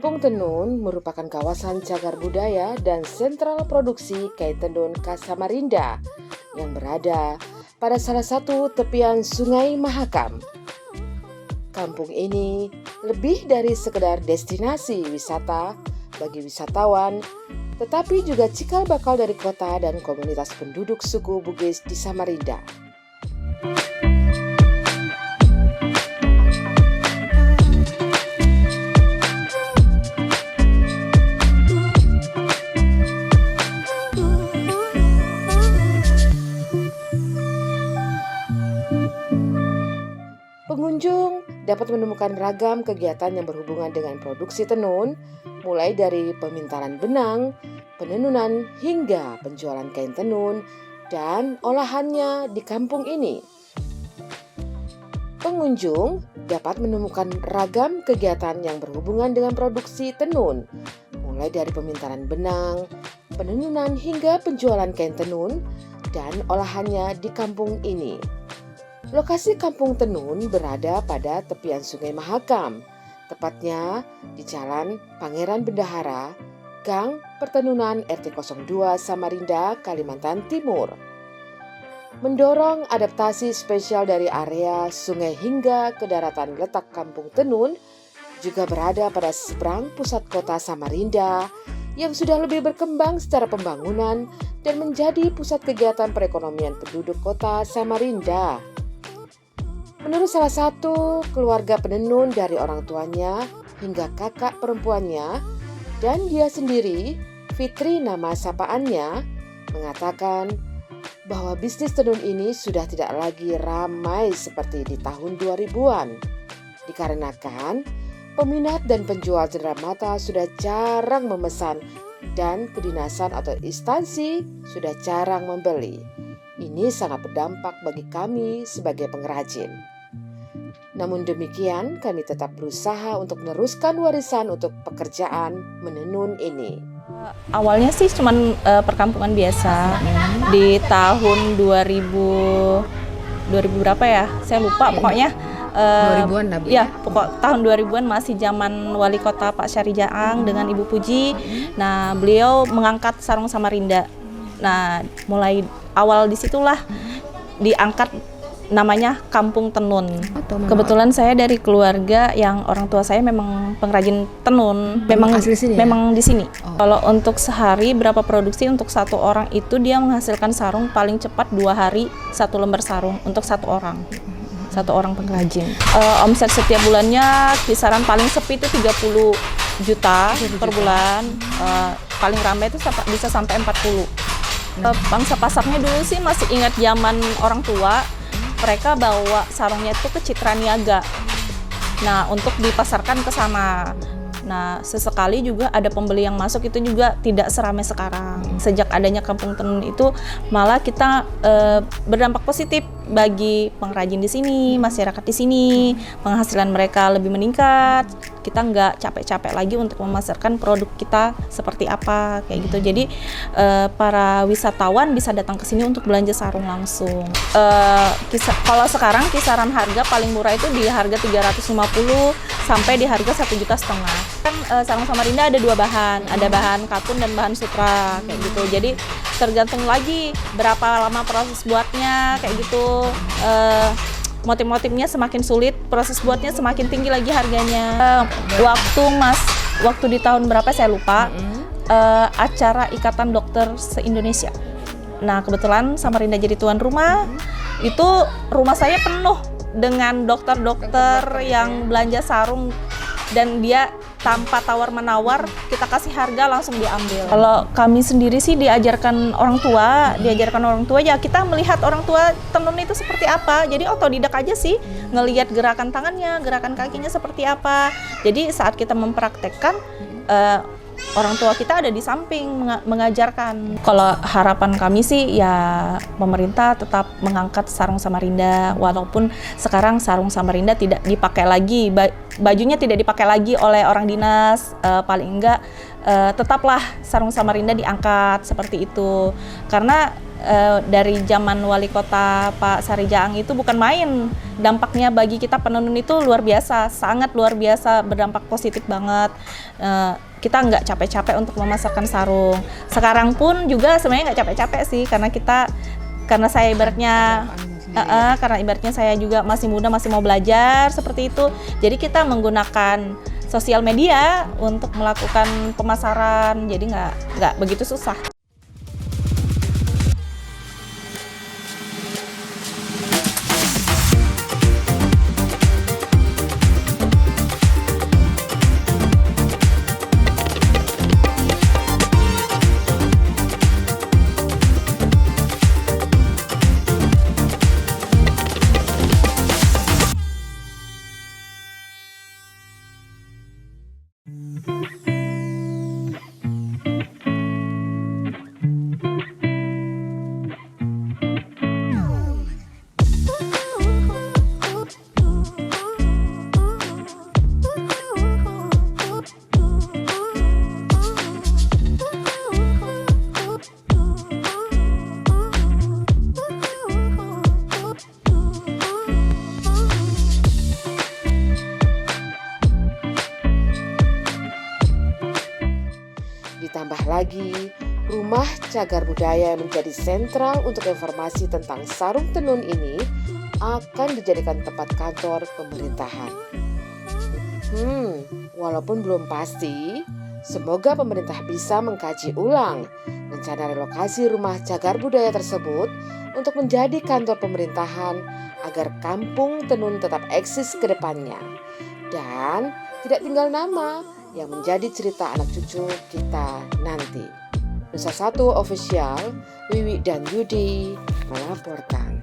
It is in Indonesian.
Kampung Tenun merupakan kawasan cagar budaya dan sentral produksi kain tenun khas Samarinda yang berada pada salah satu tepian Sungai Mahakam. Kampung ini lebih dari sekedar destinasi wisata bagi wisatawan, tetapi juga cikal bakal dari kota dan komunitas penduduk suku Bugis di Samarinda. Pengunjung dapat menemukan ragam kegiatan yang berhubungan dengan produksi tenun, mulai dari pemintalan benang, penenunan, hingga penjualan kain tenun dan olahannya di kampung ini. Pengunjung dapat menemukan ragam kegiatan yang berhubungan dengan produksi tenun, mulai dari pemintalan benang, penenunan, hingga penjualan kain tenun dan olahannya di kampung ini. Lokasi Kampung Tenun berada pada tepian Sungai Mahakam, tepatnya di Jalan Pangeran Bendahara, Gang Pertenunan RT 02 Samarinda, Kalimantan Timur. Mendorong adaptasi spesial dari area sungai hingga ke daratan letak Kampung Tenun, juga berada pada seberang pusat kota Samarinda yang sudah lebih berkembang secara pembangunan dan menjadi pusat kegiatan perekonomian penduduk kota Samarinda. Menurut salah satu keluarga penenun dari orang tuanya hingga kakak perempuannya dan dia sendiri, Fitri nama sapaannya, mengatakan bahwa bisnis tenun ini sudah tidak lagi ramai seperti di tahun 2000-an. Dikarenakan peminat dan penjual cenderamata sudah jarang memesan dan kedinasan atau instansi sudah jarang membeli. Ini sangat berdampak bagi kami sebagai pengrajin. Namun demikian, kami tetap berusaha untuk meneruskan warisan untuk pekerjaan menenun ini. Awalnya sih cuman perkampungan biasa. Di tahun 2000 berapa ya? Saya lupa pokoknya. 2000-an lah, Bu. Ya, pokok tahun 2000-an masih zaman Wali Kota Pak Syari Jaang dengan Ibu Puji. Nah, beliau mengangkat sarung Samarinda. Nah, mulai awal disitulah diangkat namanya Kampung Tenun. Kebetulan saya dari keluarga yang orang tua saya memang pengrajin tenun, memang asli sini, memang di sini. Kalau untuk sehari berapa produksi untuk satu orang itu dia menghasilkan sarung paling cepat 2 hari 1 lembar sarung untuk satu orang pengrajin. Omset setiap bulannya kisaran paling sepi itu 30 juta per bulan. Paling ramai itu bisa sampai 40. Pangsa pasarnya dulu sih masih ingat zaman orang tua. Mereka bawa sarungnya itu ke Citra Niaga. Nah, untuk dipasarkan ke sana. Nah, sesekali juga ada pembeli yang masuk, itu juga tidak seramai sekarang. Sejak adanya Kampung Tenun itu malah kita berdampak positif bagi pengrajin di sini, masyarakat di sini, penghasilan mereka lebih meningkat. Kita nggak capek-capek lagi untuk memasarkan produk kita seperti apa kayak gitu. Jadi para wisatawan bisa datang ke sini untuk belanja sarung langsung. Kalau sekarang kisaran harga paling murah itu di harga 350 sampai di harga 1,5 juta. Kan sarung Samarinda ada 2 bahan, ada bahan katun dan bahan sutra kayak gitu. Jadi tergantung lagi berapa lama proses buatnya kayak gitu. Motif-motifnya semakin sulit, proses buatnya semakin tinggi lagi harganya. Waktu di tahun berapa saya lupa, acara Ikatan Dokter se-Indonesia. Nah, kebetulan Samarinda jadi tuan rumah, itu rumah saya penuh dengan dokter-dokter yang belanja sarung dan dia tanpa tawar-menawar, kita kasih harga langsung diambil. Kalau kami sendiri sih diajarkan orang tua ya kita melihat orang tua tenun itu seperti apa. Jadi otodidak aja sih, ngelihat gerakan tangannya, gerakan kakinya seperti apa. Jadi saat kita mempraktekkan, orang tua kita ada di samping mengajarkan. Kalau harapan kami sih ya pemerintah tetap mengangkat sarung Samarinda, walaupun sekarang sarung Samarinda tidak dipakai lagi, bajunya tidak dipakai lagi oleh orang dinas, paling enggak tetaplah sarung Samarinda diangkat seperti itu. Karena dari zaman wali kota Pak Sari Jaang itu bukan main. Dampaknya bagi kita penenun itu luar biasa, sangat luar biasa, berdampak positif banget. Kita nggak capek-capek untuk memasarkan sarung. Sekarang pun juga sebenarnya nggak capek-capek sih, karena saya ibaratnya karena ibaratnya saya juga masih muda, masih mau belajar seperti itu. Jadi kita menggunakan sosial media untuk melakukan pemasaran, jadi nggak begitu susah. Ditambah lagi, Rumah Cagar Budaya yang menjadi sentral untuk informasi tentang sarung tenun ini akan dijadikan tempat kantor pemerintahan. Walaupun belum pasti, semoga pemerintah bisa mengkaji ulang rencana relokasi Rumah Cagar Budaya tersebut untuk menjadi kantor pemerintahan agar kampung tenun tetap eksis ke depannya dan tidak tinggal nama yang menjadi cerita anak cucu kita nanti. Nusa 1 Official, Wiwi dan Yudi melaporkan.